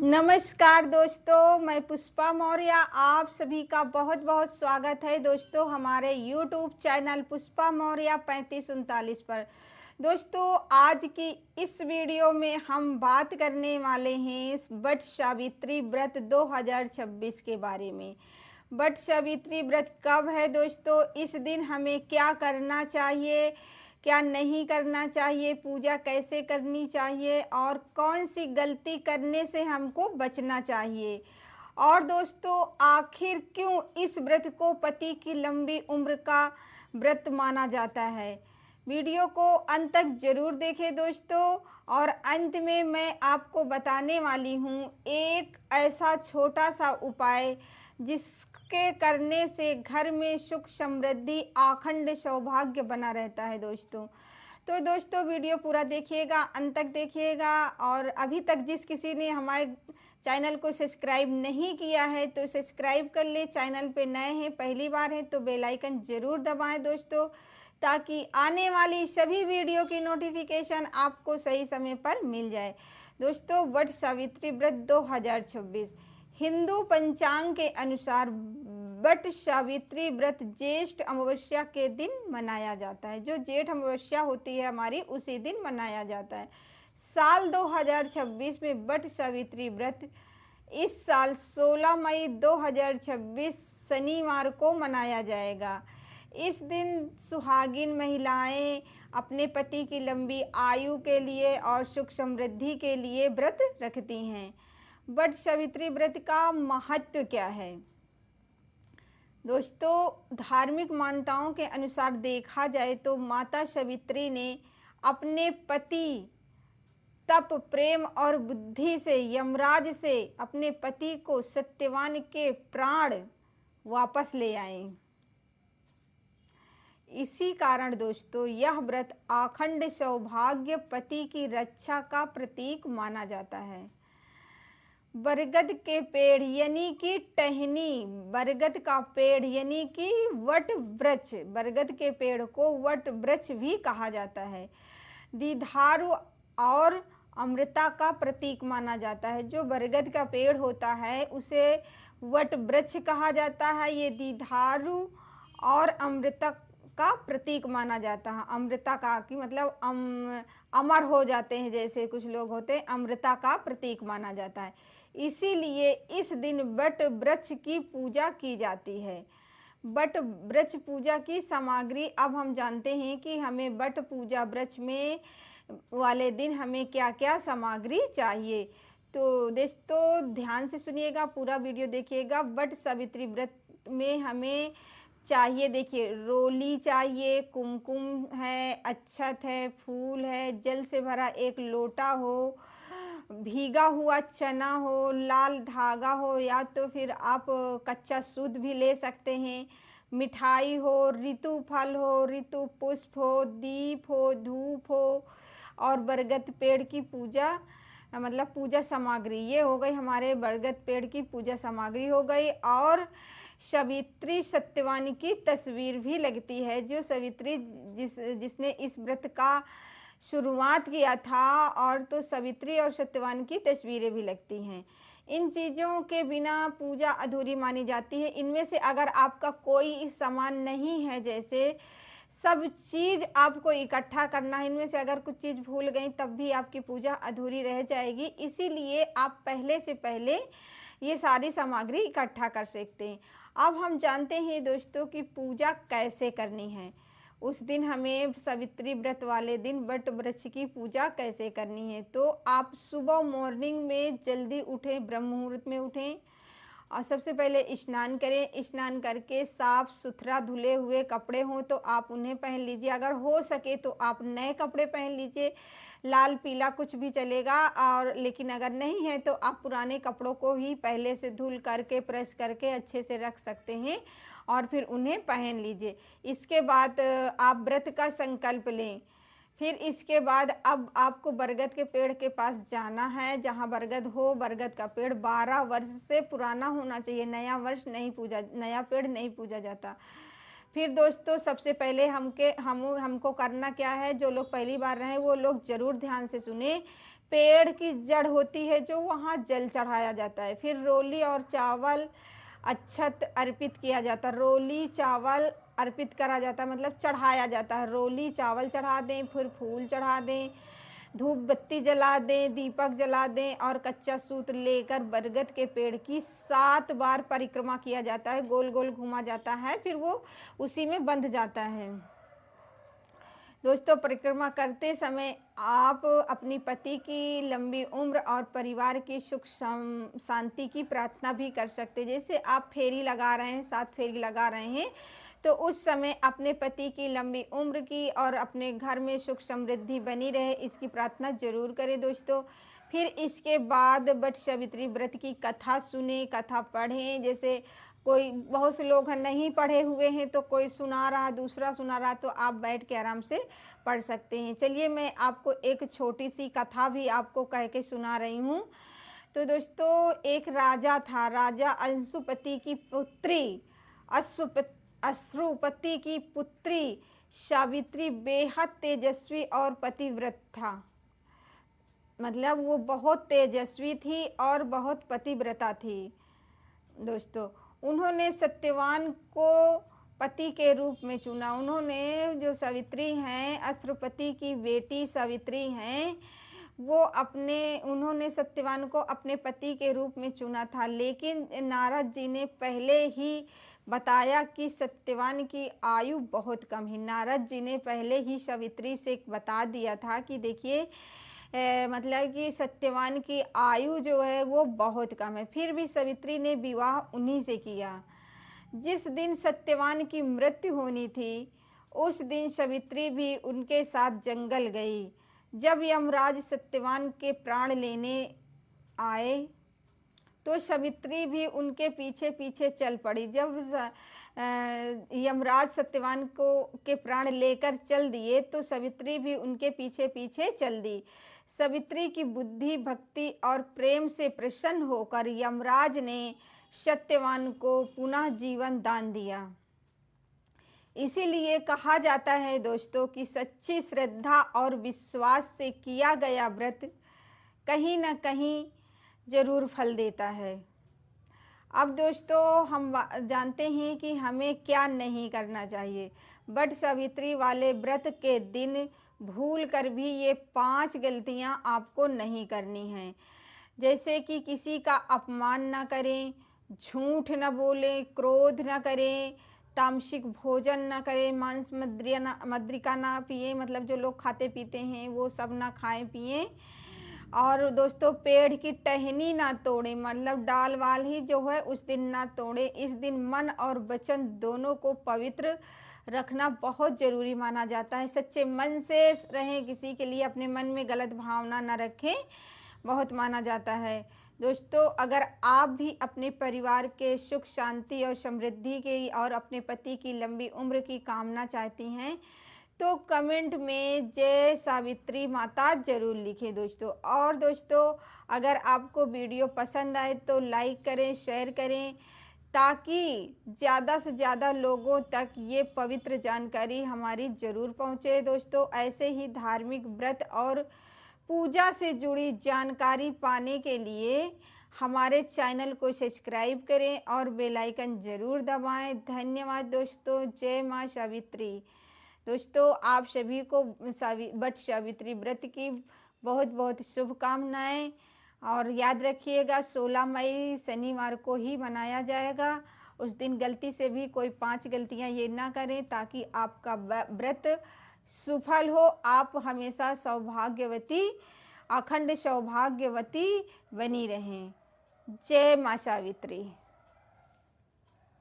नमस्कार दोस्तों, मैं पुष्पा मौर्य। आप सभी का बहुत बहुत स्वागत है दोस्तों हमारे YouTube चैनल पुष्पा मौर्य 3539 पर। दोस्तों आज की इस वीडियो में हम बात करने वाले हैं वट सावित्री व्रत 2026 के बारे में। वट सावित्री व्रत कब है दोस्तों, इस दिन हमें क्या करना चाहिए, क्या नहीं करना चाहिए, पूजा कैसे करनी चाहिए और कौन सी गलती करने से हमको बचना चाहिए, और दोस्तों आखिर क्यों इस व्रत को पति की लंबी उम्र का व्रत माना जाता है। वीडियो को अंत तक जरूर देखें दोस्तों। और अंत में मैं आपको बताने वाली हूँ एक ऐसा छोटा सा उपाय जिसके करने से घर में सुख समृद्धि अखंड सौभाग्य बना रहता है दोस्तों। तो दोस्तों वीडियो पूरा देखिएगा, अंत तक देखिएगा। और अभी तक जिस किसी ने हमारे चैनल को सब्सक्राइब नहीं किया है तो सब्सक्राइब कर ले। चैनल पे नए हैं, पहली बार है तो बेल आइकन ज़रूर दबाएं दोस्तों, ताकि आने वाली सभी वीडियो की नोटिफिकेशन आपको सही समय पर मिल जाए। दोस्तों वट सावित्री व्रत 2026 हिंदू पंचांग के अनुसार वट सावित्री व्रत ज्येष्ठ अमावस्या के दिन मनाया जाता है। जो जेठ अमावस्या होती है हमारी, उसी दिन मनाया जाता है। साल 2026 में वट सावित्री व्रत इस साल 16 मई 2026 शनिवार को मनाया जाएगा। इस दिन सुहागिन महिलाएं अपने पति की लंबी आयु के लिए और सुख समृद्धि के लिए व्रत रखती हैं। वट सावित्री व्रत का महत्व क्या है दोस्तों, धार्मिक मान्यताओं के अनुसार देखा जाए तो माता सावित्री ने अपने पति तप, प्रेम और बुद्धि से यमराज से अपने पति को सत्यवान के प्राण वापस ले आए। इसी कारण दोस्तों यह व्रत अखंड सौभाग्य, पति की रक्षा का प्रतीक माना जाता है। बरगद के पेड़ यानी कि टहनी, बरगद का पेड़ यानी कि वट वृक्ष, बरगद के पेड़ को वट वृक्ष भी कहा जाता है। दीधारु और अमृता का प्रतीक माना जाता है। जो बरगद का पेड़ होता है उसे वट वृक्ष कहा जाता है। ये दीधारु और अमृता का प्रतीक माना जाता है। अमृता का कि मतलब अमर हो जाते हैं, जैसे कुछ लोग होते हैं, अमृता का प्रतीक माना जाता है। इसीलिए इस दिन वट वृक्ष की पूजा की जाती है। वट वृक्ष पूजा की सामग्री अब हम जानते हैं कि हमें वट पूजा वृक्ष में वाले दिन हमें क्या क्या सामग्री चाहिए। तो दोस्तों ध्यान से सुनिएगा, पूरा वीडियो देखिएगा। वट सावित्री व्रत में हमें चाहिए, देखिए, रोली चाहिए, कुमकुम है, अक्षत है, फूल है, जल से भरा एक लोटा हो, भीगा हुआ चना हो, लाल धागा हो या तो फिर आप कच्चा सूत भी ले सकते हैं, मिठाई हो, ऋतु फल हो, ऋतु पुष्प हो, दीप हो, धूप हो और बरगद पेड़ की पूजा मतलब पूजा सामग्री। ये हो गई हमारे बरगद पेड़ की पूजा सामग्री हो गई। और सावित्री सत्यवान की तस्वीर भी लगती है। जो सावित्री जिसने इस व्रत का शुरुआत किया था, और तो सावित्री और सत्यवान की तस्वीरें भी लगती हैं। इन चीज़ों के बिना पूजा अधूरी मानी जाती है। इनमें से अगर आपका कोई सामान नहीं है, जैसे सब चीज़ आपको इकट्ठा करना है, इनमें से अगर कुछ चीज़ भूल गई तब भी आपकी पूजा अधूरी रह जाएगी। इसीलिए आप पहले से पहले ये सारी सामग्री इकट्ठा कर सकते हैं। अब हम जानते हैं दोस्तों कि पूजा कैसे करनी है। उस दिन हमें सावित्री व्रत वाले दिन वट वृक्ष की पूजा कैसे करनी है। तो आप सुबह मॉर्निंग में जल्दी उठें, ब्रह्म मुहूर्त में उठें और सबसे पहले स्नान करें। स्नान करके साफ सुथरा धुले हुए कपड़े हों तो आप उन्हें पहन लीजिए। अगर हो सके तो आप नए कपड़े पहन लीजिए, लाल पीला कुछ भी चलेगा। और लेकिन अगर नहीं है तो आप पुराने कपड़ों को ही पहले से धुल करके प्रेस करके अच्छे से रख सकते हैं और फिर उन्हें पहन लीजिए। इसके बाद आप व्रत का संकल्प लें। फिर इसके बाद अब आपको बरगद के पेड़ के पास जाना है। जहाँ बरगद हो, बरगद का पेड़ 12 वर्ष से पुराना होना चाहिए। नया पेड़ नहीं पूजा जाता। फिर दोस्तों सबसे पहले हमको करना क्या है, जो लोग पहली बार रहे वो लोग ज़रूर ध्यान से सुने। पेड़ की जड़ होती है जो वहाँ जल चढ़ाया जाता है। फिर रोली और चावल अक्षत अर्पित किया जाता है। रोली चावल अर्पित करा जाता है मतलब चढ़ाया जाता है। रोली चावल चढ़ा दें, फिर फूल चढ़ा दें, धूप बत्ती जला दें, दीपक जला दें और कच्चा सूत्र लेकर बरगद के पेड़ की 7 बार परिक्रमा किया जाता है, गोल गोल घुमा जाता है, फिर वो उसी में बंध जाता है। दोस्तों, परिक्रमा करते समय आप अपनी पति की लंबी उम्र और परिवार की सुख शांति की प्रार्थना भी कर सकते हैं। जैसे आप फेरी लगा रहे हैं, 7 फेरी लगा रहे हैं, तो उस समय अपने पति की लंबी उम्र की और अपने घर में सुख समृद्धि बनी रहे, इसकी प्रार्थना जरूर करें दोस्तों। फिर इसके बाद वट सावित्री व्रत की कथा सुने, कथा पढ़ें। जैसे कोई बहुत से लोग नहीं पढ़े हुए हैं तो कोई सुना रहा, दूसरा सुना रहा, तो आप बैठ के आराम से पढ़ सकते हैं। चलिए मैं आपको एक छोटी सी कथा भी आपको कह के सुना रही हूँ। तो दोस्तों, एक राजा था। राजा अंशुपति की पुत्री अश्रुपति की पुत्री सावित्री बेहद तेजस्वी और पतिव्रत था। मतलब वो बहुत तेजस्वी थी और बहुत पतिव्रता थी। दोस्तों, उन्होंने सत्यवान को पति के रूप में चुना। उन्होंने जो सावित्री हैं, अश्रुपति की बेटी सावित्री हैं, उन्होंने सत्यवान को अपने पति के रूप में चुना था। लेकिन नारद जी ने पहले ही बताया कि सत्यवान की आयु बहुत कम है। नारद जी ने पहले ही सावित्री से बता दिया था कि देखिए मतलब कि सत्यवान की आयु जो है वो बहुत कम है। फिर भी सावित्री ने विवाह उन्हीं से किया। जिस दिन सत्यवान की मृत्यु होनी थी, उस दिन सावित्री भी उनके साथ जंगल गई। जब यमराज सत्यवान के प्राण लेने आए तो सावित्री भी उनके पीछे पीछे चल पड़ी। जब यमराज सत्यवान के प्राण लेकर चल दिए तो सावित्री भी उनके पीछे पीछे चल दी। सावित्री की बुद्धि, भक्ति और प्रेम से प्रसन्न होकर यमराज ने सत्यवान को पुनः जीवन दान दिया। इसीलिए कहा जाता है दोस्तों कि सच्ची श्रद्धा और विश्वास से किया गया व्रत कहीं न कहीं जरूर फल देता है। अब दोस्तों, हम जानते हैं कि हमें क्या नहीं करना चाहिए। वट सावित्री वाले व्रत के दिन भूल कर भी ये 5 गलतियां आपको नहीं करनी हैं। जैसे कि किसी का अपमान न करें, झूठ न बोलें, क्रोध न करें, तामसिक भोजन न करें, मांस मदिरा ना पिए, मतलब जो लोग खाते पीते हैं वो सब ना खाएं पिएं। और दोस्तों, पेड़ की टहनी ना तोड़ें, मतलब डाल वाल ही जो है उस दिन ना तोड़ें। इस दिन मन और वचन दोनों को पवित्र रखना बहुत ज़रूरी माना जाता है। सच्चे मन से रहें, किसी के लिए अपने मन में गलत भावना न रखें, बहुत माना जाता है। दोस्तों, अगर आप भी अपने परिवार के सुख शांति और समृद्धि की और अपने पति की लंबी उम्र की कामना चाहती हैं तो कमेंट में जय सावित्री माता जरूर लिखें दोस्तों। और दोस्तों, अगर आपको वीडियो पसंद आए तो लाइक करें, शेयर करें, ताकि ज़्यादा से ज़्यादा लोगों तक ये पवित्र जानकारी हमारी ज़रूर पहुँचे। दोस्तों, ऐसे ही धार्मिक व्रत और पूजा से जुड़ी जानकारी पाने के लिए हमारे चैनल को सब्सक्राइब करें और बेल आइकन ज़रूर दबाएं। धन्यवाद दोस्तों। जय माँ सावित्री। दोस्तों, आप सभी को वट सावित्री व्रत की बहुत बहुत शुभकामनाएं। और याद रखिएगा 16 मई शनिवार को ही मनाया जाएगा। उस दिन गलती से भी कोई 5 गलतियां ये ना करें, ताकि आपका व्रत सफल हो। आप हमेशा सौभाग्यवती, अखंड सौभाग्यवती बनी रहें। जय माँ सावित्री।